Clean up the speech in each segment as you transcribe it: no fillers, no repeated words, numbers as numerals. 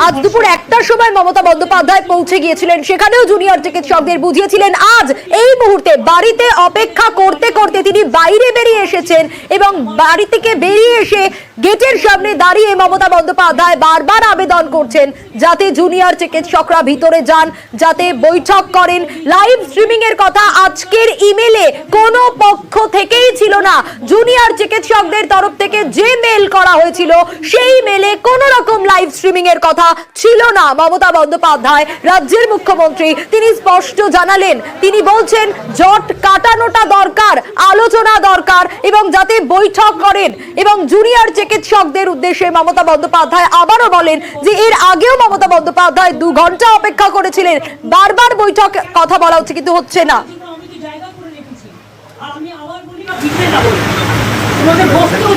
আজ দুপুর 1টার সময় মমতা বন্দ্যোপাধ্যায় পৌঁছে গিয়েছিলেন, সেখানেও জুনিয়র চিকিৎসকদের বুঝিয়েছিলেন। আজ এই মুহূর্তে বাড়িতে অপেক্ষা করতে করতে তিনি বাইরে বেরিয়ে এসেছেন এবং বাড়ি থেকে বেরিয়ে এসে গেটের সামনে দাঁড়িয়ে মমতা বন্দ্যোপাধ্যায় বারবার আবেদন করছেন যাতে জুনিয়র চিকিৎসকরা ভিতরে যান, যাতে বৈঠক করেন। লাইভ স্ট্রিমিং এর কথা আজকের ইমেলে কোনো পক্ষ থেকেই ছিল না। জুনিয়র চিকিৎসকদের তরফ থেকে যে মেল করা হয়েছিল সেই মেলে কোনো রকম লাইভ স্ট্রিমিং এর কথা ছিল না। মমতা বন্দ্যোপাধ্যায় রাজ্যের মুখ্যমন্ত্রী, তিনি স্পষ্ট জানালেন, তিনি বলছেন জট কাটানোটা দরকার, আলোচনা দরকার এবং যাতে বৈঠক করেন। এবং জুনিয়র চিকিৎসকদের উদ্দেশ্যে মমতা বন্দ্যোপাধ্যায় আবারও বলেন যে এর আগেও মমতা বন্দ্যোপাধ্যায় 2 ঘন্টা অপেক্ষা করেছিলেন, বারবার বৈঠক কথা বলা হচ্ছে কিন্তু হচ্ছে না।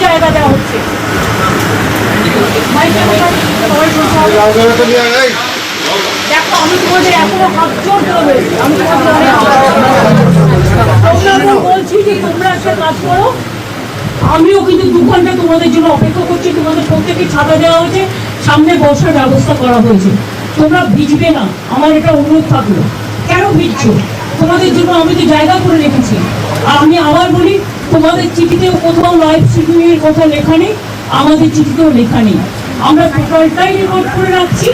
জায়গা দেওয়া হচ্ছে দেখো, আমি তোমাদের এখনো হাত জোর করে আমি বলছি যে তোমরা একটা কাজ করো। আমিও কিন্তু 2 ঘন্টা তোমাদের জন্য অপেক্ষা করছি। তোমাদের প্রত্যেকে ছাতা দেওয়া হয়েছে, সামনে বসার ব্যবস্থা করা হয়েছে। তোমরা ভিজবে না, আমার এটা অনুরোধ থাকলো। কেন ভিজছো? তোমাদের জন্য আমি তো জায়গা করে রেখেছি। আর আমি আবার বলি, তোমাদের চিঠিতে কোথাও লাইভ স্ট্রিমিং এর কথা লেখা নেই, আমাদের চিঠিতেও লেখা নেই। আমরা টোটালটাই রেকর্ড করে রাখছি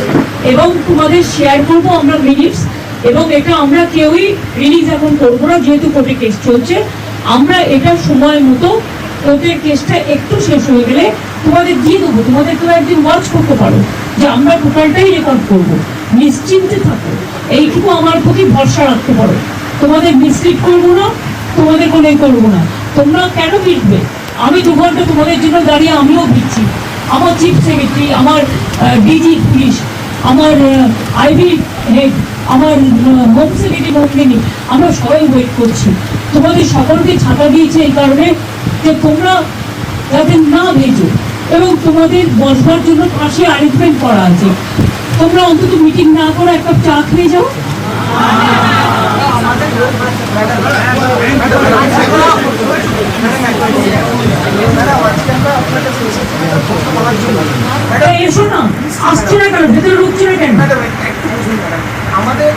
এবং তোমাদের শেয়ার করবো আমরা মিনিটস। এবং এটা আমরা কেউই রিলিজ এখন করবো না, যেহেতু কোর্টে কেস চলছে। আমরা এটা সময় মতো কোর্টের কেসটা একটু শেষ হয়ে গেলে তোমাদের দিয়ে দেবো। তোমাদের তো একদিন ওয়াচ করতে পারো যে আমরা টোটালটাই রেকর্ড করবো। নিশ্চিন্তে থাকো, এইটুকু আমার প্রতি ভরসা রাখতে পারো। তোমাদের মিসলিড করবো না, তোমাদের কোনো করবো না। তোমরা কেন ভিড়বে? আমি 2 ঘন্টা তোমাদের জন্য দাঁড়িয়ে আমিও ভিড়ছি। আমার চিফ সেক্রেটারি, আমার ডিজি পুলিশ, আমার আইবি হেড, আমার হোম সেক্রেটারি মন্ত্রী, আমরা সবাই ওয়েট করছি। তোমাদের সকলকে ছাতা দিয়েছে এই কারণে যে তোমরা যাতে না ভেজো এবং তোমাদের বসবার জন্য পাশে অ্যারেঞ্জমেন্ট করা আছে। তোমরা অন্তত মিটিং না করে একটা চা খেয়ে যাও। এসো না, আসছে না কেন? ভেতরে ঢুকছে না কেন? আমাদের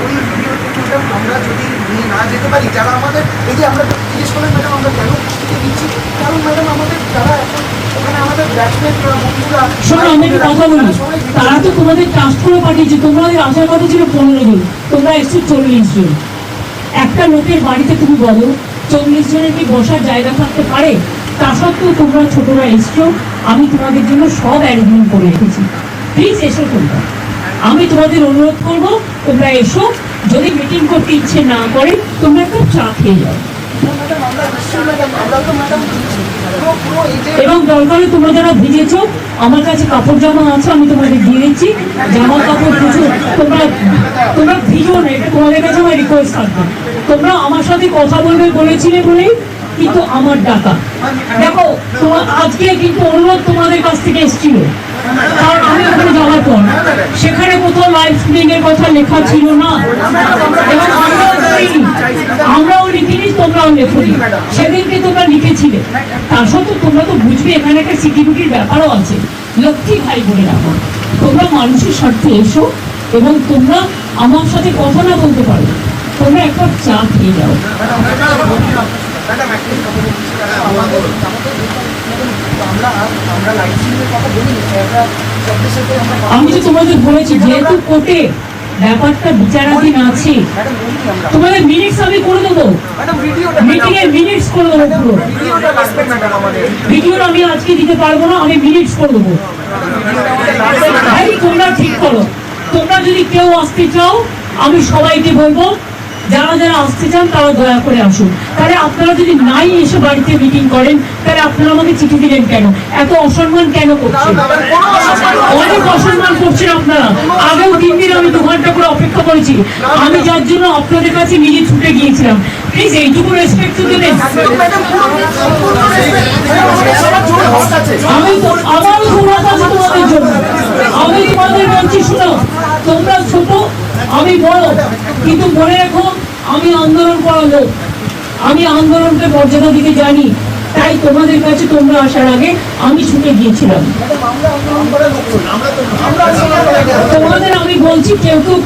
ওই ভিডিওতে আমরা যদি নিয়ে না যেতে পারি, যারা আমাদের এই যে আমরা জিজ্ঞেস করলেন ম্যাডাম আমরা কেন প্রস্তুতি দিচ্ছি, কারণ ম্যাডাম আমাদের যারা এখন ওখানে আমাদের ব্যাটসম্যান বন্ধুরা, শোনো আমি একটা কথা বলি, তারা তো তোমাদের ট্রাস্ট করে পাঠিয়েছে। তোমাদের আসার কথা ছিল 15 জন, তোমরা এসছো 40 জন। একটা লোকের বাড়িতে তুমি বলো 40 জনের কি বসার জায়গা থাকতে পারে? তা সত্ত্বেও তোমরা ছোটরা এসছো, আমি তোমাদের জন্য সব অ্যারেঞ্জমেন্ট করে রেখেছি। প্লিজ এসো তোমরা, আমি তোমাদের অনুরোধ করবো তোমরা এসো। যদি মিটিং করতে ইচ্ছে না করে তোমরা একটু চা খেয়ে যাও এবং দরকারে তোমরা যারা ভিজেছো আমার কাছে কাপড় জামা আছে, আমি তোমাদের দিয়ে দিচ্ছি। জামা কাপড় প্রচুর, তোমরা ভিজো না, এটা তোমাদের কাছে আমার রিকোয়েস্ট থাকবে। তোমরা আমার সাথে কথা বলবে বলেছিলে বলেই কিন্তু আমার ডাকা। দেখো আজকে কিন্তু অনুরোধ তোমাদের কাছ থেকে এসেছিল, কারণ আমি ওখানে যাওয়ার পর সেখানে কোথাও লাইভ স্ট্রিমিং এর কথা লেখা ছিল না এবং আমরাও লিখিনি, তোমরাও লেখনি। সেদিনকে তোমরা লিখেছিলে, তার সত্ত্বেও তোমরা তো বুঝবে এখানে একটা সিকিউরিটির ব্যাপারও আছে। লক্ষ্মী ভাই বলে রাখো, তোমরা মানুষের স্বার্থে এসো এবং তোমরা আমার সাথে কথা না বলতে পারো, তোমরা একবার চা খেয়ে যাও। আমি তো তোমাদের বলেছি যেহেতু কোর্টে ব্যাপারটা বিচারাধীন আছে, তোমাদের মিনিটস আমি করে দেবো, মিটিং এর মিনিটস করে দেবো। পুরো ভিডিও আমি আজকে দিতে পারবো না, আমি মিনিটস করে দেবো। ভাই তোমরা ঠিক করো, তোমরা যদি কেউ আসতে চাও আমি সবাইকে বলবো যারা যারা আসতে চান তারা দয়া করে আসুন। তাহলে আপনারা যদি নাই এসে বাড়িতে মিটিং করেন তাহলে আপনারা আমাকে চিঠি দিলেন কেন? এত অসম্মান কেন করছেন? অনেক অসম্মান করছেন আপনারা। আগেও 3 দিন আমি 2 ঘন্টা করে অপেক্ষা করেছি, আমি যার জন্য আপনাদের কাছে নিজে ছুটে গিয়েছিলাম। প্লিজ এইটুকু রেসপেক্ট তো দেবেন। আমি তো আবারও ধন্যবাদ আছে তোমাদের জন্য। আমি তোমাদের বলছি শুনো, তোমরা ছোট আমি বড়, কিন্তু মনে রেখো আমি আন্দোলন করা লোক, আমি আন্দোলনকে মর্যাদা দিতে জানি। তাই তোমাদের কাছে তোমরা আসার আগে আমি ছুটে গিয়েছিলাম। কেউ কেউ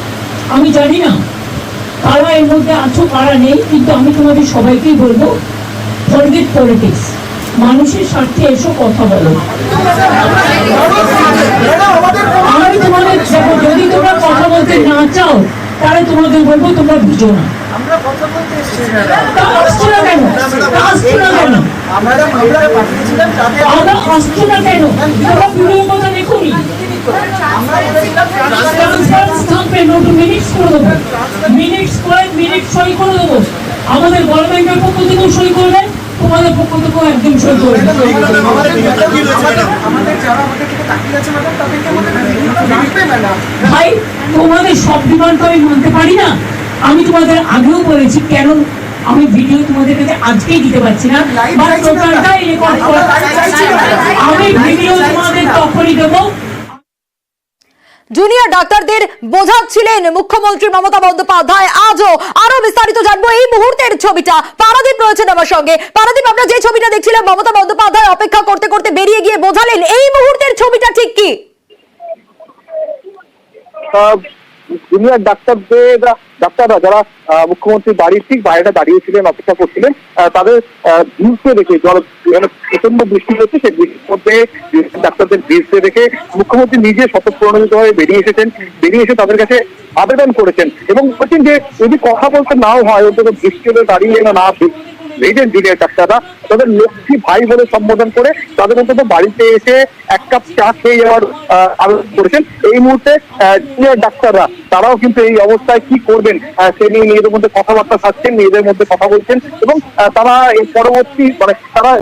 আমি জানি না কারা এর মধ্যে আছো কারা নেই, কিন্তু আমি তোমাদের সবাইকেই বলবো ফরগেট পলিটিক্স, মানুষের স্বার্থে এসো কথা বলো। আমি তোমাদের যদি তোমরা কথা বলতে না চাও তাহলে তোমাদের বলবো তোমরা বুঝো না। আমরা কথা বলতে এসেছি তা আসছো না কেন? তা আসছো না কেন? আমরা পাঠিয়েছিলাম যাতে আমরা আসছো না কেন? তোমরা ভিডিও কথা দেখোনি? আমরা বলেছিলাম ট্রান্সপারেন্স থাকবে, নোটু মিনিটস করে দেবো, মিনিটস করে মিনিট সই করে দেবো। আমাদের গভর্নমেন্টের পক্ষ থেকেও সই করবে, তোমাদের পক্ষ থেকেও একদম সই করবে। আমাদের যারা আমাদের থেকে তাকিয়ে আছে ম্যাডাম তাদেরকে আমাদের জানতে ম্যাডাম। ভাই তোমাদের সব ডিমান্ড তো আমি মানতে পারি না। আমি তোমাদের আগেও বলেছি কেন আমি ভিডিও তোমাদের কাছে আজকেই দিতে পারছি না, বা টোটালটাই রেকর্ড করে আমি ভিডিও তোমাদের তখনই দেবো। জুনিয়র ডাক্তারদের বোঝাচ্ছিলেন মুখ্যমন্ত্রী মমতা বন্দ্যোপাধ্যায়। আজও আরো বিস্তারিত জানবো এই মুহূর্তের ছবিটা। পারাদীপ রয়েছেন আমার সঙ্গে। পারাদীপ, আমরা যে ছবিটা দেখছিলাম মমতা বন্দ্যোপাধ্যায় অপেক্ষা করতে করতে বেরিয়ে গিয়ে বোঝালেন, এই মুহূর্তের ছবিটা ঠিক কি? জুনিয়র ডাক্তাররা যারা মুখ্যমন্ত্রী বাড়ির ঠিক বাইরে দাঁড়িয়েছিলেন, অপেক্ষা করছিলেন, তাদের ভিড়কে দেখে প্রচন্ড বৃষ্টি হচ্ছে, সেই বৃষ্টির মধ্যে ডাক্তারদের ভিড়কে দেখে মুখ্যমন্ত্রী নিজে স্বতঃপ্রণোদিত হয়ে বেরিয়ে এসে তাদের কাছে আবেদন করেছেন এবং বলছেন যে যদি কথা বলতে নাও হয় অন্তত বৃষ্টি হলে দাঁড়িয়ে না ভেজেন জুনিয়র ডাক্তাররা তাদের লক্ষ্মী ভাই বলে সম্বোধন করে তাদের অন্তত বাড়িতে এসে এক কাপ চা খেয়ে যাওয়ার আবেদন করেছেন। এই মুহূর্তে জুনিয়র ডাক্তাররা তারাও কিন্তু এই অবস্থায় কি করবেন সে নিয়ে নিজেদের মধ্যে কথাবার্তা থাকছেন, নিজেদের মধ্যে কথা বলছেন এবং তারা এই পরবর্তী তারা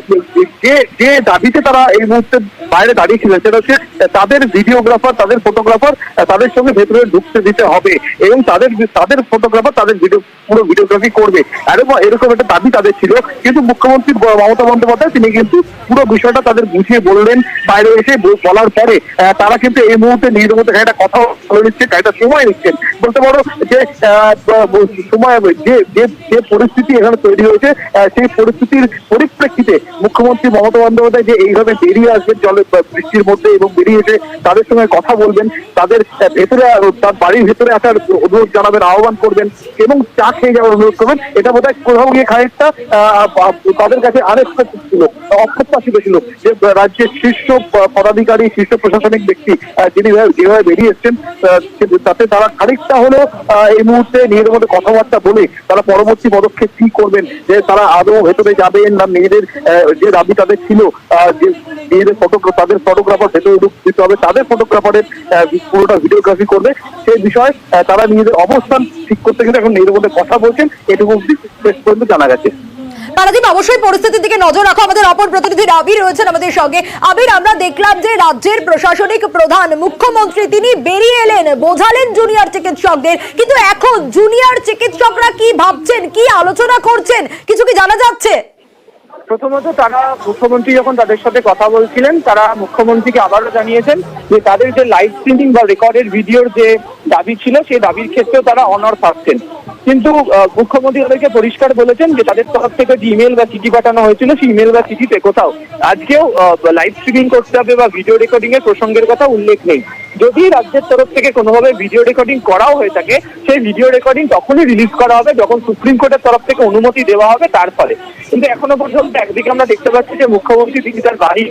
যে দাবিতে তারা এই মুহূর্তে বাইরে দাঁড়িয়েছিলেন সেটা হচ্ছে তাদের ভিডিওগ্রাফার, তাদের ফটোগ্রাফার তাদের সঙ্গে ভেতরে ঢুকতে দিতে হবে এবং তাদের ফটোগ্রাফার তাদের পুরো ভিডিওগ্রাফি করবে। এরকম একটা দাবি তাদের ছিল, কিন্তু মুখ্যমন্ত্রী মমতা বন্দ্যোপাধ্যায় তিনি কিন্তু পুরো বিষয়টা তাদের বুঝিয়ে বললেন। বাইরে এসে বলার পরে তারা কিন্তু এই মুহূর্তে নিজেদের মধ্যে একটা কথা বলে নিচ্ছে, একটা সময় নিচ্ছেন বলতে পারো যে সময় যে পরিস্থিতি এখানে তৈরি হয়েছে সেই পরিস্থিতির পরিপ্রেক্ষিতে মুখ্যমন্ত্রী মমতা বন্দ্যোপাধ্যায় যে এইভাবে বেরিয়ে আসবেন জলে বৃষ্টির মধ্যে এবং বেরিয়ে এসে তাদের সঙ্গে কথা বলবেন, তাদের ভেতরে তার বাড়ির ভেতরে আসার অনুরোধ জানাবেন, আহ্বান করবেন এবং চা খেয়ে যাওয়ার অনুরোধ করবেন, এটা বোধহয় কোথাও গিয়ে খানিকটা তাদের কাছে আনএক্সপেক্টেড ছিল, অপ্রত্যাশিত ছিল যে রাজ্যের শীর্ষ পদাধিকারী, শীর্ষ প্রশাসনিক ব্যক্তি যিনি যেভাবে বেরিয়ে এসছেন তাতে তারা খানিকটা হলেও এই মুহূর্তে নিজেদের মধ্যে কথাবার্তা বলে তারা পরবর্তী পদক্ষেপ কি করবেন, যে তারা আদৌ ভেতরে যাবেন না নিজেদের যে দাবি তাদের ছিল যে নিজেদের তাদের ফটোগ্রাফার ভেতরে দিতে হবে, তাদের ফটোগ্রাফারের পুরোটা ভিডিওগ্রাফি করবে, সেই বিষয়ে তারা নিজেদের অবস্থান ঠিক করতে গেলে এখন নিজেদের মধ্যে কথা বলছেন, এটুকু শেষ পর্যন্ত জানা গেছে। পারাদীপ, অবশ্যই পরিস্থিতির দিকে নজর রাখো। আমাদের অপর প্রতিনিধি আবির রয়েছেন আমাদের সঙ্গে। আবির, আমরা দেখলাম যে রাজ্যের প্রশাসনিক প্রধান মুখ্যমন্ত্রী তিনি বেরিয়ে এলেন, বোঝালেন জুনিয়র চিকিৎসকদের, কিন্তু এখন জুনিয়র চিকিৎসকরা কি ভাবছেন, কি আলোচনা করছেন, কিছু কি জানা যাচ্ছে? প্রথমত তারা মুখ্যমন্ত্রী যখন তাদের সাথে কথা বলছিলেন তারা মুখ্যমন্ত্রীকে আবারও জানিয়েছেন যে তাদের যে লাইভ স্ট্রিমিং বা রেকর্ডেড ভিডিওর যে দাবি ছিল সেই দাবির ক্ষেত্রেও তারা অনড় থাকছেন, কিন্তু মুখ্যমন্ত্রী তাদেরকে পরিষ্কার বলেছেন যে তাদের তরফ থেকে যে ইমেল বা চিঠি পাঠানো হয়েছিল সেই ইমেল বা চিঠিতে কোথাও আজকেও লাইভ স্ট্রিমিং করতে হবে বা ভিডিও রেকর্ডিং এর প্রসঙ্গের কথা উল্লেখ নেই। যদি রাজ্যের তরফ থেকে কোনোভাবে ভিডিও রেকর্ডিং করাও হয়ে থাকে সেই ভিডিও রেকর্ডিং তখনই রিলিজ করা হবে যখন সুপ্রিম কোর্টের তরফ থেকে অনুমতি দেওয়া হবে তার ফলে। কিন্তু এখনো পর্যন্ত একদিকে আমরা দেখতে পাচ্ছি যে মুখ্যমন্ত্রী তিনি তার বাড়ির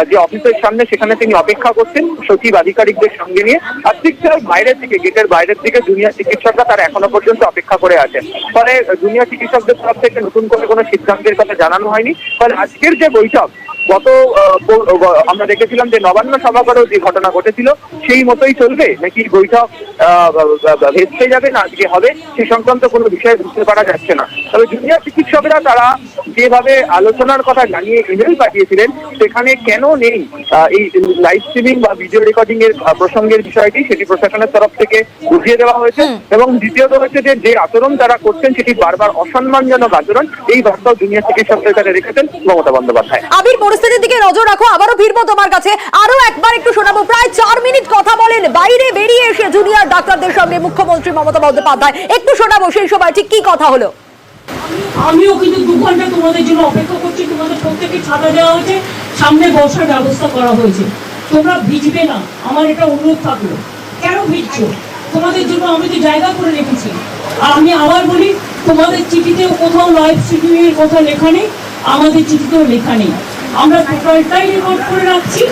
যে অফিসের সামনে সেখানে তিনি অপেক্ষা করছেন সচিব আধিকারিকদের সঙ্গে নিয়ে, আর ঠিক তার বাইরের দিকে গেটের বাইরের দিকে জুনিয়র চিকিৎসকরা তারা এখনো পর্যন্ত অপেক্ষা করে আছেন। ফলে জুনিয়র চিকিৎসকদের তরফ থেকে নতুন করে কোনো সিদ্ধান্তের কথা জানানো হয়নি। ফলে আজকের যে বৈঠক আমরা দেখেছিলাম যে নবান্ন সভাঘরেও যে ঘটনা ঘটেছিল সেই মতোই চলবে নাকি বৈঠক ভেস্তে যাবে না আজকে হবে সে সংক্রান্ত কোনো বিষয় বুঝতে পারা যাচ্ছে না। তবে জুনিয়র চিকিৎসকরা তারা যেভাবে আলোচনার কথা জানিয়ে ইমেল পাঠিয়েছিলেন সেখানে কেন নেই এই লাইভ স্ট্রিমিং বা ভিডিও রেকর্ডিং এর প্রসঙ্গের বিষয়টি সেটি প্রশাসনের তরফ থেকে বুঝিয়ে দেওয়া হয়েছে এবং দ্বিতীয়ত হচ্ছে যে আচরণ তারা করছেন সেটি বারবার অসম্মানজনক আচরণ, এই বার্তাও জুনিয়র চিকিৎসকদের কাছে রেখেছেন মমতা বন্দ্যোপাধ্যায়। আবির, পরিস্থিতির দিকে নজর রাখো, আবারও ফিরবো তোমার কাছে, আরো একবার একটু শোনাবো। প্রায় 4 মিনিট কথা বলেন বাইরে বেরিয়ে এসে জুনিয়র ডাক্তারদের সঙ্গে মুখ্যমন্ত্রী মমতা বন্দ্যোপাধ্যায়, একটু শোনাবো সেই সময় ঠিক কি কথা হলো। আমিও কিন্তু 2 ঘন্টা তোমাদের জন্য অপেক্ষা করছি, তোমাদের প্রত্যেকে ছাতা দেওয়া হয়েছে, সামনে বসার ব্যবস্থা করা হয়েছে, তোমরা ভিজবে না, আমার এটা অনুরোধ থাকলো। কেন ভিজছো? তোমাদের জন্য আমি তো জায়গা করে রেখেছি। আর আমি আবার বলি, তোমাদের চিঠিতেও কোথাও লাইভ স্ট্রিমিং এর কথা লেখা নেই, আমাদের চিঠিতেও লেখা নেই। আমরা টোটালটাই রেকর্ড করে রাখছি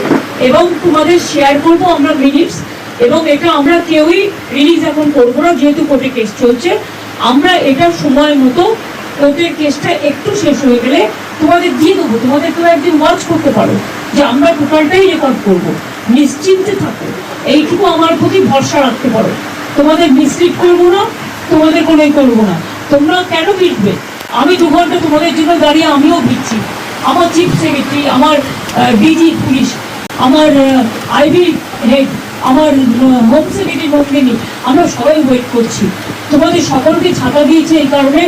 এবং তোমাদের শেয়ার করবো আমরা মিনিটস, এবং এটা আমরা কেউই রিলিজ এখন করবো না, যেহেতু কোর্টে কেস চলছে। আমরা এটা সময় মতো কোর্টের কেসটা একটু শেষ হয়ে গেলে তোমাদের দিয়ে দেবো, তোমাদের কেউ একদিন ওয়াচ করতে পারো যে আমরা টোটালটাই রেকর্ড করব। নিশ্চিন্তে থাকো, এইটুকু আমার প্রতি ভরসা রাখতে পারো। তোমাদের মিসলিড করবো না, তোমাদের কোনোই করবো না। তোমরা কেন ভিড়বে? আমি 2 ঘন্টা তোমাদের জন্য দাঁড়িয়ে আমিও ভিড়ছি। আমার চিফ সেক্রেটারি, আমার ডিজি পুলিশ, আমার আইবি হেড, আমার হোম সেক্রেটারি নন্দিনী, আমরা সবাই ওয়েট করছি। তোমাদের সকলকে ছাতা দিয়েছে এই কারণে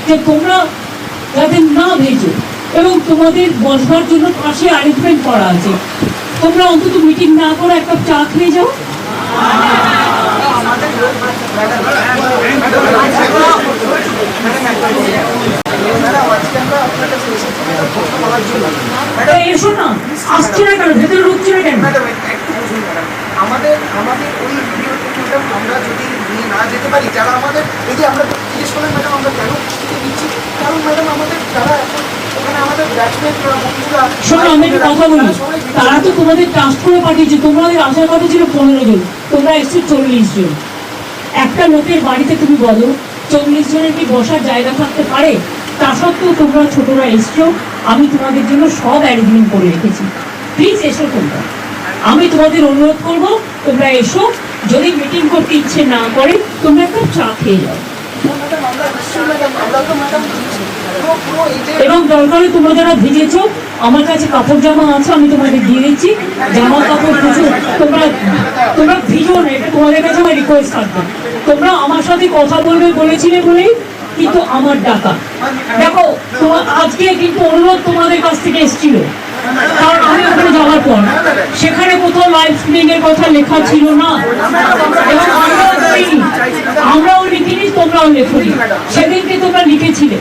যে তোমরা যাতে না ভেজো, এবং তোমাদের বসবার জন্য পাশে অ্যারেঞ্জমেন্ট করা আছে। তোমরা অন্তত মিটিং না করে একটা চা খেয়ে যাও। এসো না, আসছে না কেন? ভেতরে ঢুকছে না কেন? আমাদের ওই ভিডিওতে ম্যাডাম আমরা যদি নিয়ে না যেতে পারি, যারা আমাদের এই যে আমরা জিজ্ঞেস করলেন ম্যাডাম আমরা কেন চিঠি দিচ্ছি, কারণ ম্যাডাম আমাদের যারা এখন ওখানে আমাদের ব্যাচমেট বন্ধুরা, শোনো আমি একটা কথা বলি, তারা তো তোমাদের ট্রাস্ট করে পাঠিয়েছে, তোমাদের আসার কথা ছিল 15 জন, তোমরা এসছো 40 জন। একটা লোকের বাড়িতে তুমি বলো 40 জনের কি বসার জায়গা থাকতে পারে? তা সত্ত্বেও তোমরা ছোটরা এসছো, আমি তোমাদের জন্য সব অ্যারেঞ্জমেন্ট করে রেখেছি। প্লিজ এসো তোমরা, আমি তোমাদের অনুরোধ করবো তোমরা এসো। যদি মিটিং করতে ইচ্ছে না করে তোমরা একটা চা খেয়ে যাও, এবং দরকারে তোমরা যারা ভিজেছো আমার কাছে কাপড় জামা আছে, আমি তোমাদের দিয়ে দিচ্ছি। জামা কাপড় কিছু তোমরা ভিজো না, এটা তোমাদের কাছে আমার রিকোয়েস্ট থাকবে। তোমরা আমার সাথে কথা বলবে বলেছিলে বলেই কিন্তু আমার ডাকা। দেখো আজকে কিন্তু অনুরোধ তোমাদের কাছ থেকে এসেছিল, কারণ আমি ওখানে যাওয়ার পর সেখানে কোথাও লাইভ স্ট্রিমিং এর কথা লেখা ছিল না, এবং আমরাও লিখিনি, তোমরাও লেখনি। সেদিনকে তোমরা লিখেছিলে,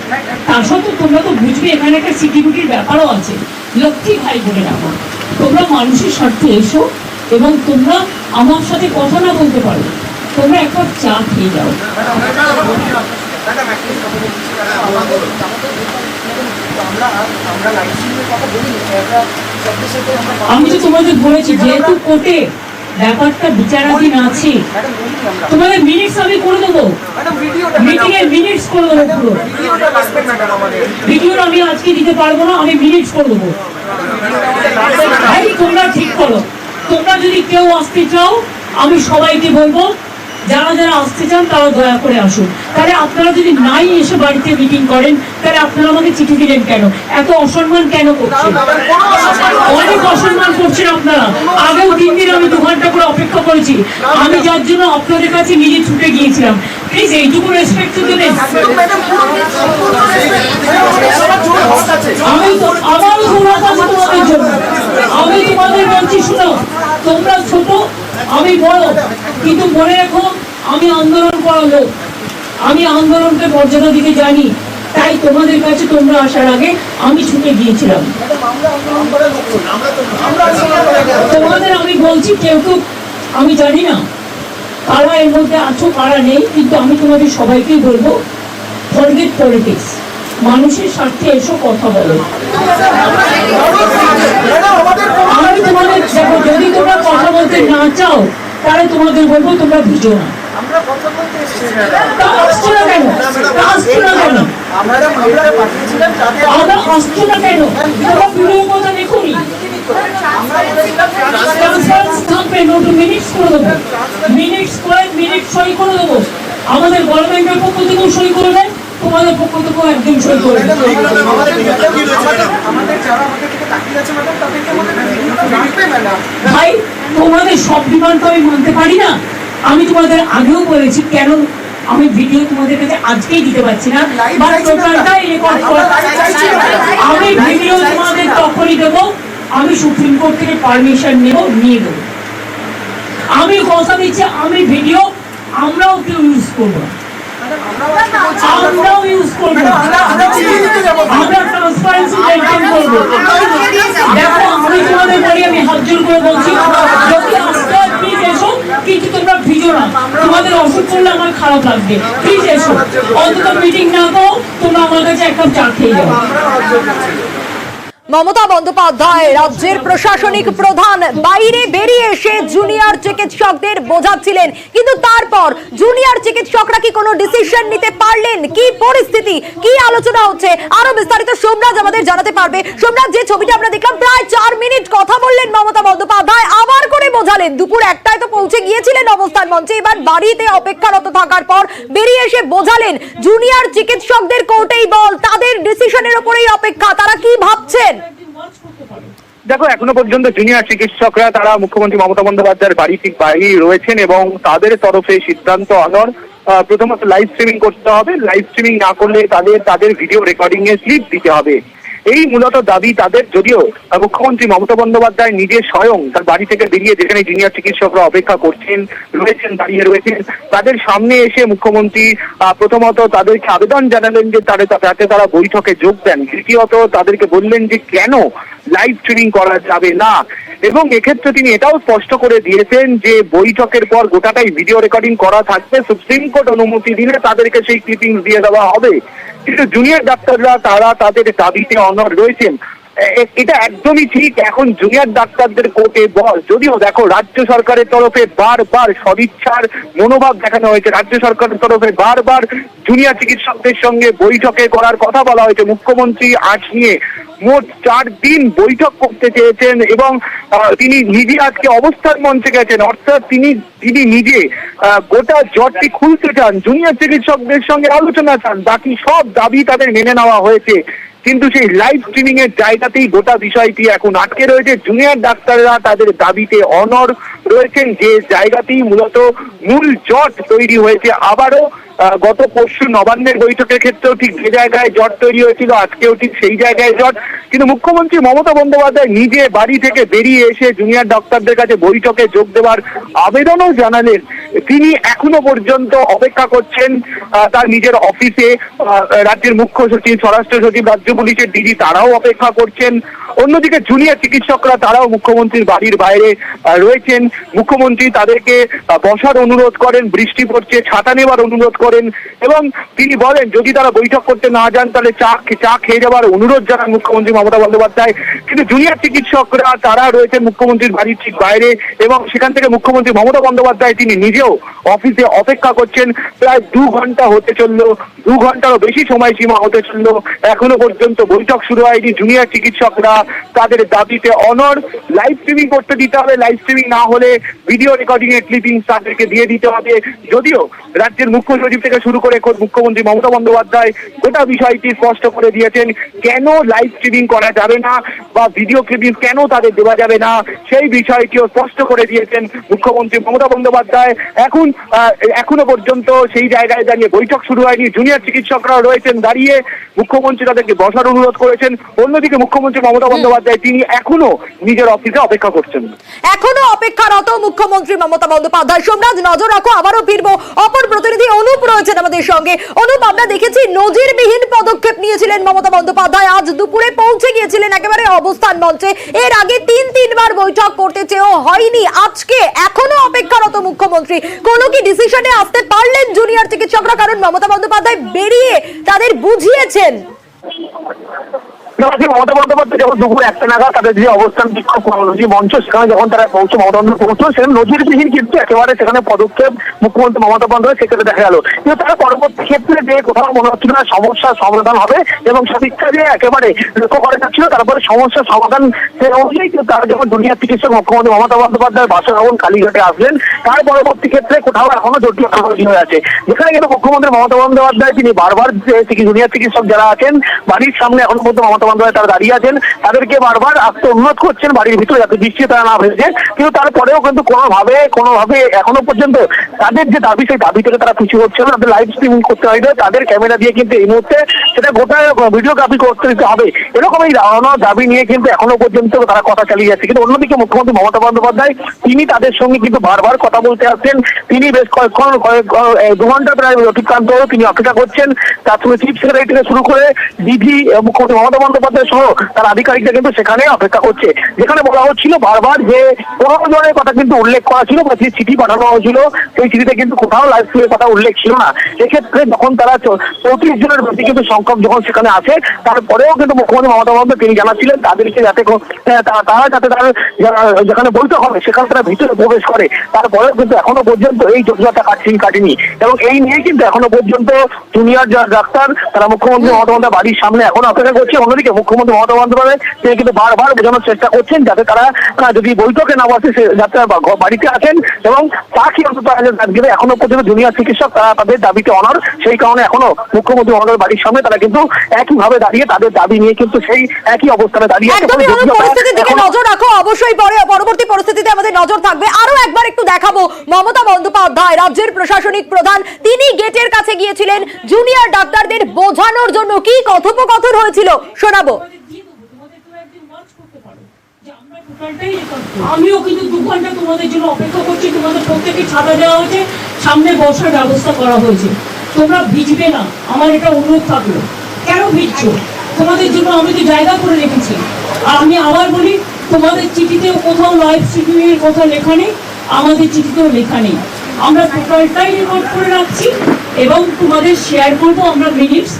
তার সত্ত্বেও তোমরা তো বুঝবে এখানে একটা সিকিউরিটির ব্যাপারও আছে। লক্ষ্মী ভাই বলে রাখো, তোমরা মানুষের স্বার্থে এসো, এবং তোমরা আমার সাথে কথা না বলতে পারো, তোমরা একবার চা খেয়ে যাও। আমি তো তোমাদের বলেছি, যেহেতু কোর্টে ব্যাপারটা বিচারাধীন আছে, তোমাদের মিনিটস আমি করে দেবো, মিটিং এর মিনিটস করে দেবো। পুরো ভিডিও আমি আজকে দিতে পারবো না, আমি মিনিটস করে দেবো। তোমরা ঠিক করো, তোমরা যদি কেউ আসতে চাও আমি সবাইকে বলবো, যারা যারা আসতে চান তারা দয়া করে আসুন। তাহলে আপনারা যদি নাই এসে বাড়িতে মিটিং করেন, তাহলে আপনারা আমাকে চিঠি দিলেন কেন? এত অসম্মান কেন করছেন? অনেক অসম্মান করছেন আপনারা। আগেও 3 দিন আমি 2 ঘন্টা করে অপেক্ষা করেছি, আমি যার জন্য আপনাদের কাছে নিজে ছুটে গিয়েছিলাম। প্লিজ এইটুকু রেসপেক্ট তো দেবেন। আমি তো আমারও ধন্যবাদ আছে তোমাদের জন্য। আমি তোমাদের বলছি, শোনো, তোমরা ছোট আমি বড়, কিন্তু মনে রেখো আমি আন্দোলন করা লোক, আমি আন্দোলনকে মর্যাদা দিতে জানি। তাই তোমাদের কাছে তোমরা আসার আগে আমি ছুটে গিয়েছিলাম। তোমাদের আমি বলছি, কেউ কেউ আমি জানি না কারা এর মধ্যে আছো কারা নেই, কিন্তু আমি তোমাদের সবাইকেই বলবো, ফরগেট পলিটিক্স, মানুষের স্বার্থে এসো, কথা বলো। আমি তোমাদের দেখো, যদি তোমরা কথা বলতে না চাও তাহলে তোমাদের বলবো তোমরা ভিজো না। আসছো না কেন? তোমরা ভিডিও কথা দেখুনি, থাকবে নতুন মিনিটস করে দেবো, মিনিটস করে মিনিট সই করে দেবো। আমাদের গভর্নমেন্টের পক্ষ থেকেও সই করে দেয়, তোমাদের পক্ষ থেকেও একদিন সই করে দেয়। ভাই তোমাদের সব ডিমান্ড তো আমি মানতে পারি না। আমি তোমাদের আগেও বলেছি কেন আমি ভিডিও তোমাদের কাছে আজকেই দিতে পারছি না, বা টোটালটাই রেকর্ড করে আমি ভিডিও তোমাদের তখনই দেবো, আমি সুপ্রিম কোর্ট থেকে পারমিশন নিয়ে দেবো। আমি কথা দিচ্ছি, আমি ভিডিও আমরাও কেউ ইউজ করবো না, আমরাও ইউজ করবো না, আমরা ট্রান্সপারেন্সি মেনটেন করবো। দেখো আমি তোমাদের বলি, আমি হাত জোর করে বলছি, যদি আসতে প্লিজ এসো, কিন্তু তোমরা ভিডিও যেও না, তোমাদের অসুখ করলে আমার খারাপ লাগবে, প্লিজ এসো, অন্তত মিটিং না করো, তোমরা আমার কাছে এক কাপ চা খেয়ে যাও। মমতা বন্দ্যোপাধ্যায় রাজ্যের প্রশাসনিক প্রধান বাইরে বেরিয়ে এসে জুনিয়র চিকিৎসকদের বোঝাচ্ছিলেন, কিন্তু তারপর জুনিয়র চিকিৎসকরা কি কোনো ডিসিশন নিতে পারলেন? কি পরিস্থিতি, কি আলোচনা হচ্ছে, আরো বিস্তারিত সোমরাজ আমাদের জানাতে পারবে। সোমরাজ, যে ছবিটা আমরা দেখলাম, প্রায় 4 মিনিট কথা বললেন মমতা বন্দ্যোপাধ্যায়, আবার করে বোঝালেন। দুপুর 1টায় তো পৌঁছে গিয়েছিলেন অবস্থান মঞ্চে, এবার বাড়িতে অপেক্ষারত থাকার পর বেরিয়ে এসে বোঝালেন জুনিয়র চিকিৎসকদের কোর্টেই বল, তাদের ডিসিশনের উপরেই অপেক্ষা, তারা কি ভাবছেন? দেখো, এখনো পর্যন্ত জুনিয়র চিকিৎসকরা তারা মুখ্যমন্ত্রী মমতা বন্দ্যোপাধ্যায়ের বাড়ি ঠিক বাইরেই রয়েছেন এবং তাদের তরফে সিদ্ধান্ত আনার প্রথমত লাইভ স্ট্রিমিং করতে হবে, লাইভ স্ট্রিমিং না করলে তাদের ভিডিও রেকর্ডিং এর স্লিপ দিতে হবে। এই মূলত দাবি তাদের। যদিও মুখ্যমন্ত্রী মমতা বন্দ্যোপাধ্যায় নিজে স্বয়ং তার বাড়ি থেকে বেরিয়ে যেখানে জুনিয়র চিকিৎসকরা অপেক্ষা দাঁড়িয়ে রয়েছেন, তাদের সামনে এসে মুখ্যমন্ত্রী প্রথমত তাদেরকে আবেদন জানালেন যে তাতে তারা বৈঠকে যোগ দেন। দ্বিতীয়ত তাদেরকে বললেন যে কেন লাইভ স্ট্রিমিং করা যাবে না, এবং এক্ষেত্রে তিনি এটাও স্পষ্ট করে দিয়েছেন যে বৈঠকের পর গোটাটাই ভিডিও রেকর্ডিং করা থাকবে, সুপ্রিম কোর্ট অনুমতি দিলে তাদেরকে সেই ক্লিপিং দিয়ে দেওয়া হবে। কিন্তু জুনিয়র ডাক্তাররা তারা তাদের দাবিতে অনড় রয়েছেন। এটা একদমই ঠিক, এখন জুনিয়র ডাক্তারদের কোর্টে বল। যদিও দেখো, রাজ্য সরকারের তরফে বারবার সদিচ্ছার মনোভাব দেখানো হয়েছে, রাজ্য সরকারের তরফে বারবার জুনিয়র চিকিৎসকদের সঙ্গে বৈঠকে করার কথা বলা হয়েছে। মুখ্যমন্ত্রী আজ নিয়ে মোট 4 দিন বৈঠক করতে চেয়েছেন এবং তিনি নিজে আজকে অবস্থান মঞ্চে গেছেন, অর্থাৎ তিনি নিজে গোটা জটটি খুলতে চান, জুনিয়র চিকিৎসকদের সঙ্গে আলোচনা চান। বাকি সব দাবি তাদের মেনে নেওয়া হয়েছে, কিন্তু সেই লাইভ স্ট্রিমিং এর জায়গাতেই গোটা বিষয়টি এখন আটকে রয়েছে। জুনিয়র ডাক্তাররা তাদের দাবিতে অনড় রয়েছেন, যে জায়গাতেই মূলত মূল জট তৈরি হয়েছে। আবারও গত পরশু নবান্নের বৈঠকের ক্ষেত্রেও ঠিক যে জায়গায় জট তৈরি হয়েছিল, আজকেও ঠিক সেই জায়গায় জট। কিন্তু মুখ্যমন্ত্রী মমতা বন্দ্যোপাধ্যায় নিজে বাড়ি থেকে বেরিয়ে এসে জুনিয়র ডাক্তারদের কাছে বৈঠকে যোগ দেওয়ার আবেদনও জানালেন। তিনি এখনো পর্যন্ত অপেক্ষা করছেন তার নিজের অফিসে। রাজ্যের মুখ্য সচিব, স্বরাষ্ট্র সচিব, রাজ্য পুলিশের ডিজি তারাও অপেক্ষা করছেন। অন্যদিকে জুনিয়র চিকিৎসকরা তারাও মুখ্যমন্ত্রীর বাড়ির বাইরে রয়েছেন। মুখ্যমন্ত্রী তাদেরকে বসার অনুরোধ করেন, বৃষ্টি পড়ছে, ছাতা নেওয়ার অনুরোধ করেন এবং তিনি বলেন যদি তারা বৈঠক করতে না যান তাহলে চা খেয়ে যাওয়ার অনুরোধ জানান মুখ্যমন্ত্রী মমতা বন্দ্যোপাধ্যায়। কিন্তু জুনিয়র চিকিৎসকরা তারা রয়েছেন মুখ্যমন্ত্রীর বাড়ির ঠিক বাইরে এবং সেখান থেকে মুখ্যমন্ত্রী মমতা বন্দ্যোপাধ্যায় তিনি নিজেও অফিসে অপেক্ষা করছেন। প্রায় 2 ঘন্টা হতে চললো, 2 ঘন্টারও বেশি সময়সীমা হতে চললো, এখনো পর্যন্ত বৈঠক শুরু হয়নি। জুনিয়র চিকিৎসকরা তাদের দাবিতে অনড়, লাইভ স্ট্রিমিং করতে দিতে হবে, লাইভ স্ট্রিমিং না হলে ভিডিও রেকর্ডিং এর ক্লিপিং তাদেরকে দিয়ে দিতে হবে। যদিও রাজ্যের মুখ্য সচিব থেকে শুরু করে মুখ্যমন্ত্রী মমতা বন্দ্যোপাধ্যায় গোটা বিষয়টি স্পষ্ট করে দিয়েছেন, কেন লাইভ স্ট্রিমিং করা যাবে না বা ভিডিও ক্লিপিং কেন তাদের দেওয়া যাবে না সেই বিষয়টিও স্পষ্ট করে দিয়েছেন মুখ্যমন্ত্রী মমতা বন্দ্যোপাধ্যায়। এখনো পর্যন্ত সেই জায়গায় দাঁড়িয়ে বৈঠক শুরু হয়নি, জুনিয়র চিকিৎসকরা রয়েছেন দাঁড়িয়ে, মুখ্যমন্ত্রী তাদেরকে বসার অনুরোধ করেছেন। অন্যদিকে মুখ্যমন্ত্রী মমতা বন্দ্যোপাধ্যায় তিনি এখনো নিজের অফিসে অপেক্ষা করছেন, এখনো অপেক্ষারত মুখ্যমন্ত্রী মমতা বন্দ্যোপাধ্যায়। সোমরাজ, নজর রাখো, আবারও ফিরবো। অপর প্রতিনিধি অনুপ রয়েছেন আমাদের সঙ্গে। অনুপ, আমরা দেখেছি নজিরবিহীন পদক্ষেপ নিয়েছিলেন মমতা বন্দ্যোপাধ্যায়, আজ দুপুরে পৌঁছে গিয়েছিলেন একেবারে অবস্থান মঞ্চে। এর আগে 3বার বৈঠক করতে চেয়েও হয়নি, আজকে এখনো অপেক্ষারত মুখ্যমন্ত্রী। কোনো কি ডিসিশনে আসতে পারলেন জুনিয়র চিকিৎসকরা? কারণ মমতা বন্দ্যোপাধ্যায় বেরিয়ে তাদের বুঝিয়েছেন। মমতা বন্দ্যোপাধ্যায় যখন দুপুর 1টা নাগাদ তাদের যে অবস্থান বিক্ষোভ কর্মসূচি মঞ্চ সেখানে যখন তারা মমতা বন্দ্যোপাধ্যায় সেখানে নজিরবিহীন কিন্তু একেবারে সেখানে পদক্ষেপ মুখ্যমন্ত্রী মমতা বন্দ্যোপাধ্যায় সেক্ষেত্রে দেখা গেল। কিন্তু তারা পরবর্তী ক্ষেত্রে যে কোথাও মনে হচ্ছিল না সমস্যার সমাধান হবে এবং সদিচ্ছা যে একেবারে লক্ষ্য করে যাচ্ছিল, তারপরে সমস্যার সমাধান সে অনুযায়ী কিন্তু তারা যখন জুনিয়র চিকিৎসক মুখ্যমন্ত্রী মমতা বন্দ্যোপাধ্যায় বাসভবন কালীঘাটে আসলেন, তার পরবর্তী ক্ষেত্রে কোথাও এখনো জটিল হয়ে আছে, যেখানে কিন্তু মুখ্যমন্ত্রী মমতা বন্দ্যোপাধ্যায় তিনি বারবার জুনিয়র চিকিৎসক যারা আছেন বাড়ির সামনে এখনো পর্যন্ত মমতা বন্দ্যোপাধ্যায় তারা দাঁড়িয়ে আছেন, তাদেরকে বারবার আসতে অনুরোধ করছেন বাড়ির ভিতরে যাতে বৃষ্টি তারা না ভেসে। কিন্তু তারপরেও কিন্তু কোনোভাবে এখনো পর্যন্ত তাদের যে দাবি সেই দাবি থেকে তারা পিছু হচ্ছে না। তাদের লাইভ স্ট্রিমিং করতে হবে, তাদের ক্যামেরা দিয়ে কিন্তু এই মুহূর্তে সেটা গোটা ভিডিওগ্রাফি করতে দিতে হবে, এরকম এই দাবি নিয়ে কিন্তু এখনো পর্যন্ত তারা কথা চালিয়ে যাচ্ছে। কিন্তু অন্যদিকে মুখ্যমন্ত্রী মমতা বন্দ্যোপাধ্যায় তিনি তাদের সঙ্গে কিন্তু বারবার কথা বলতে আসছেন। তিনি বেশ কয়েকক্ষণ 2 ঘন্টা প্রায় অতিক্রান্ত তিনি অপেক্ষা করছেন। তার সঙ্গে চিফ সেক্রেটারি থেকে শুরু করে ডিজি মুখ্যমন্ত্রী মমতা বন্দ্যোপাধ্যায় বন্দ্যোপাধ্যায় সহ তার আধিকারিকরা কিন্তু সেখানে অপেক্ষা করছে, যেখানে বলা হচ্ছিল বারবার যে 15 জনের কথা কিন্তু উল্লেখ করা ছিল বা যে চিঠি পাঠানো হয়েছিল সেই চিঠিতে কিন্তু কোথাও লাইভ স্কুলের কথা উল্লেখ ছিল না। সেক্ষেত্রে যখন তারা 34 জনের বেশি কিন্তু সংখ্যক যখন সেখানে আছে, তারপরেও কিন্তু মুখ্যমন্ত্রী মমতা বন্দ্যোপাধ্যায় তিনি জানাচ্ছিলেন তাদেরকে যাতে তারা যাতে তারা যেখানে বৈঠক হবে সেখানে তারা ভিতরে প্রবেশ করে। তারপরেও কিন্তু এখনো পর্যন্ত এই যোজনাটা কাটেনি এবং এই নিয়ে কিন্তু এখনো পর্যন্ত জুনিয়র ডাক্তার তারা মুখ্যমন্ত্রী মমতা বন্দ্যোপাধ্যায় বাড়ির সামনে এখন অপেক্ষা করছে। অন্যদিকে মুখ্যমন্ত্রী মমতা বন্দ্যোপাধ্যায় তিনি কিন্তু বারবার বোঝানোর চেষ্টা করছেন যাতে তারা যদি বৈঠকে না বসে যাতে বাড়িতে আসেন এবং তা কি অন্তত এখনো পর্যন্ত জুনিয়র চিকিৎসক তারা তাদের দাবিতে অনর। সেই কারণে এখনো মুখ্যমন্ত্রী মমতার বাড়ির সামনে তারা কিন্তু একইভাবে দাঁড়িয়ে তাদের দাবি নিয়ে কিন্তু সেই একই অবস্থানে দাঁড়িয়ে পরিস্থিতির দিকে নজর রাখো, অবশ্যই পরবর্তী পরিস্থিতিতে আমাদের নজর থাকবে। আরো একবার একটু দেখাবো মমতা বন্দ্যোপাধ্যায় রাজ্যের প্রশাসনিক প্রধান, তিনি গেটের কাছে গিয়েছিলেন জুনিয়র ডাক্তারদের বোঝানোর জন্য। কি কথোপকথন হয়েছিল শোনাবো। আমিও কিন্তু 2 ঘন্টা তোমাদের জন্য অপেক্ষা করছি, তোমাদের প্রত্যেকে ছাতা দেওয়া হয়েছে, সামনে বসার ব্যবস্থা করা হয়েছে। তোমরা ভিজবে না, আমার এটা অনুরোধ থাকলো। কেন ভিজছো? তোমাদের জন্য আমি তো জায়গা করে রেখেছি। আর আমি আবার বলি, তোমাদের চিঠিতেও কোথাও লাইভ স্ট্রিমিং এর কথা লেখা নেই, আমাদের চিঠিতেও লেখা নেই। আমরা টোটালটাই রেকর্ড করে রাখছি এবং তোমাদের শেয়ার করবো আমরা মিনিটস,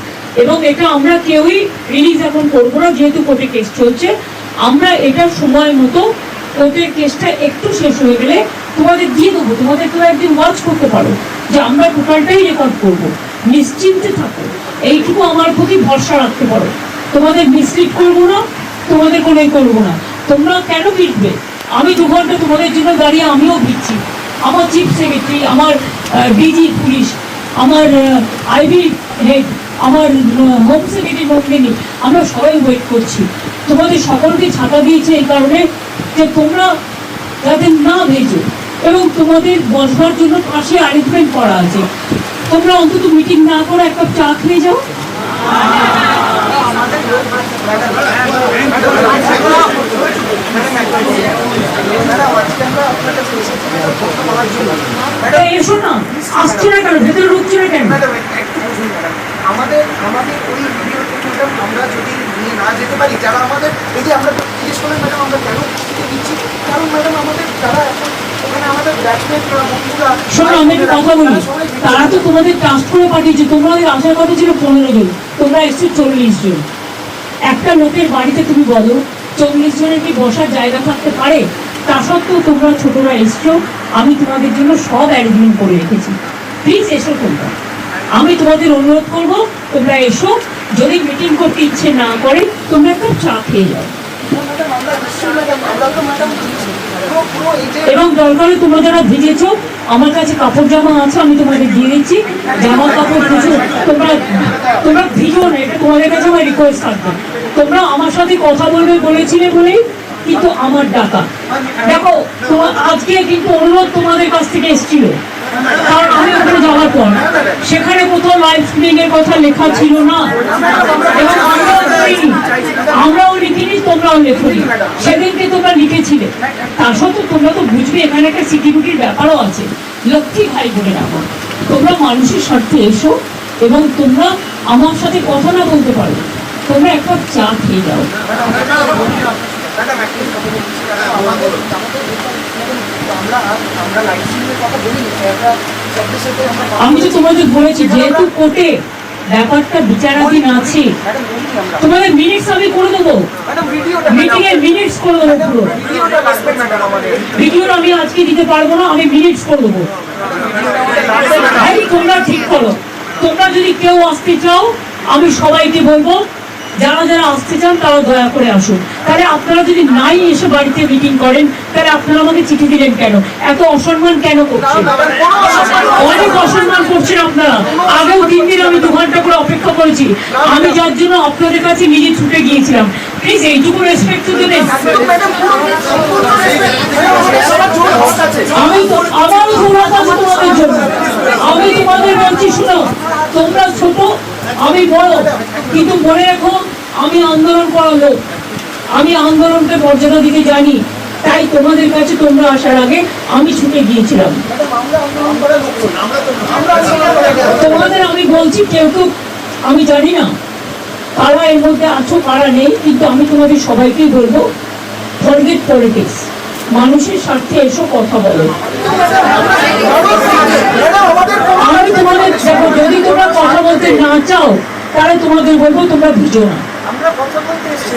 এবং এটা আমরা কেউই রিলিজ এখন করবো না, যেহেতু কোর্টে কেস চলছে। আমরা এটা সময় মতো কোর্টের কেসটা একটু শেষ হয়ে গেলে তোমাদের দিয়ে দেবো। তোমাদের কেউ একদিন ওয়াচ করতে পারো যে আমরা টোটালটাই রেকর্ড করব, নিশ্চিন্তে থাকো, এইটুকু আমার প্রতি ভরসা রাখতে পারো। তোমাদের মিসলিড করবো না, তোমাদের কোনোই করবো না। তোমরা কেন ভিড়বে? আমি 2 ঘন্টা তোমাদের জন্য দাঁড়িয়ে আমিও ভিড়ছি। আমার চিফ সেক্রেটারি, আমার ডিজি পুলিশ, আমার আইবি হেড, আমার হোম সেক্রেটারি নন্দিনী, আমরা সবাই ওয়েট করছি। তোমাদের সকলকে ছাতা দিয়েছে এই কারণে যে তোমরা যাতে না ভেজো, এবং তোমাদের বসবার জন্য পাশে অ্যারেঞ্জমেন্ট করা আছে। তোমরা অন্তত মিটিং না করে একটা চা খেয়ে যাও। এসো না, আসছে না কেন? ভেতরে ঢুকছে না কেন? আমাদের ওই ভিডিও আমরা যদি নিয়ে না যেতে পারি, যারা আমাদের এই যে আমরা জিজ্ঞেস করলেন ম্যাডাম আমরা কেন দিচ্ছি, কারণ ম্যাডাম আমাদের যারা এখন ওখানে আমাদের ব্যাটসম্যান বন্ধুরা। শোনো, আমি একটা কথা বলি, তারা তো তোমাদের ট্রাস্ট করে পাঠিয়েছে। তোমাদের আসার কথা ছিল 15 জন, তোমরা এসছো 40 জন। একটা লোকের বাড়িতে তুমি বলো 40 জনের কি বসার জায়গা থাকতে পারে? তা সত্ত্বেও তোমরা ছোটরা এসছো, আমি তোমাদের জন্য সব অ্যারেঞ্জমেন্ট করে রেখেছি। প্লিজ এসো তোমরা, আমি তোমাদের অনুরোধ করবো তোমরা এসো। যদি মিটিং করতে ইচ্ছে না করে তোমরা একটা চা খেয়ে যাও, এবং দরকারে তোমরা যারা ভিজেছো আমার কাছে কাপড় জামা আছে, আমি তোমাদের দিয়ে দিচ্ছি। জামা কাপড় কিছু তোমরা ভিজো না, এটা তোমাদের কাছে আমার রিকোয়েস্ট থাকবে। তোমরা আমার সাথে কথা বলবে বলেছিলে বলেই কিন্তু আমার ডাকা। দেখো তোমার আজকে কিন্তু অনুরোধ তোমাদের কাছ থেকে এসেছিল, কারণ আমি ওখানে যাওয়ার পর সেখানে কোথাও লাইভ স্ট্রিমিং এর কথা লেখা ছিল না, এবং আমরাও লিখিনি, তোমরাও লেখনি। সেদিনকে তোমরা লিখেছিলে, তার সত্ত্বেও তোমরা তো বুঝবে এখানে একটা সিকিউরিটির ব্যাপারও আছে। লক্ষ্মী ভাই বলে রাখো, তোমরা মানুষের স্বার্থে এসো, এবং তোমরা আমার সাথে কথা না বলতে পারো, তোমরা একটা চা খেয়ে যাও। আমি তো তোমাদের বলেছি, যেহেতু কোর্টে ব্যাপারটা বিচারাধীন আছে, তোমাদের মিনিটস আমি করে দেবো, মিটিং এর মিনিটস করে দেবো। পুরো ভিডিও আমি আজকে দিতে পারবো না, আমি মিনিটস করে দেবো। তোমরা ঠিক করো, তোমরা যদি কেউ আসতে চাও আমি সবাইকে বলবো, যারা যারা আসতে চান তারা দয়া করে আসুন। তাহলে আপনারা যদি নাই এসে বাড়িতে মিটিং করেন, তাহলে আপনারা আমাকে চিঠি দিলেন কেন? এত অসম্মান কেন করছেন? অনেক অসম্মান করছেন আপনারা। আগেও 3 দিন আমি 2 ঘন্টা করে অপেক্ষা করেছি, আমি যার জন্য আপনাদের কাছে নিজে ছুটে গিয়েছিলাম। প্লিজ এইটুকু রেসপেক্ট তো দেবেন। আমি তো আমারও জোরাত আছে তোমাদের জন্য। আমি তোমাদের বলছি, শোনো, তোমরা ছোট, আমি বড়, কিন্তু মনে রেখো আমি আন্দোলন করা লোক, আমি আন্দোলনকে মর্যাদা দিতে জানি। তাই তোমাদের কাছে তোমরা আসার আগে আমি ছুটে গিয়েছিলাম। তোমাদের আমি বলছি, কেউ কেউ আমি জানি না, কারা এর মধ্যে আছো কারা নেই, কিন্তু আমি তোমাদের সবাইকেই বলবো ফরগেট পলিটিক্স, মানুষের স্বার্থে এসো কথা বলো। আমি তোমাদের দেখো, যদি তোমরা কথা বলতে না চাও তাহলে তোমাদের বলবো তোমরা ভিজো না। আমরা কথা বলতে এসেছি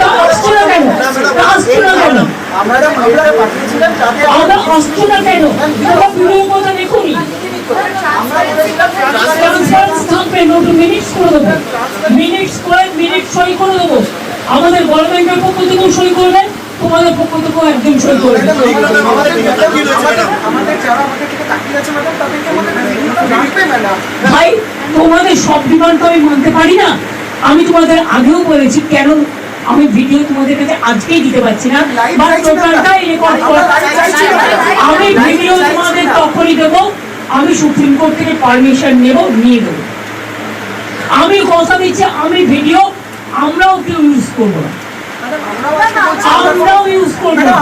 তা আসছো না কেন? তা আসছো না কেন? আমরা পাঠিয়েছিলাম যাতে আমরা আসছো না কেন? তোমরা ভিডিও কথা দেখুনি। আমরা বলেছিলাম ট্রান্সপারেন্স থাকবে, নোটু মিনিটস করে দেবো, মিনিটস করে মিনিট সই করে দেবো। আমাদের গভর্নমেন্টের পক্ষ থেকেও সই করবে, তোমাদের পক্ষ থেকেও একজন সই করবে। আমাদের যারা আমাদের থেকে তাকিয়ে আছে ম্যাডাম তাদেরকে আমাদের রাখবে ম্যাডাম। ভাই তোমাদের সব ডিমান্ড তো আমি মানতে পারি না। আমি তোমাদের আগেও বলেছি কেন আমি ভিডিও তোমাদের কাছে আজকেই দিতে পারছি না, বা টোটালটাই রেকর্ড করে আমি ভিডিও তোমাদের তখনই দেবো আমি সুপ্রিম কোর্ট থেকে পারমিশন নিয়ে দেবো। আমি কথা দিচ্ছি, আমি ভিডিও আমরাও কেউ ইউজ করবো না, আমরাও ইউজ করবো না,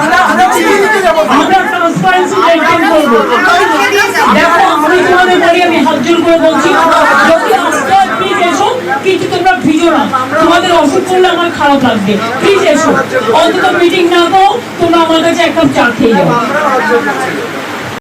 আমরা ট্রান্সপারেন্সি মেনটেন করবো। দেখো আমি তোমাদের বলি, আমি হাত জোর করে বলছি, যদি আসতে প্লিজ এসো, কিন্তু তোমরা ভিজো না। তোমাদের অসুখ করলে আমার খারাপ লাগবে, প্লিজ এসো। অন্তত মিটিং না করো, তোমরা আমার কাছে এক কাপ চা খেয়ে যাও।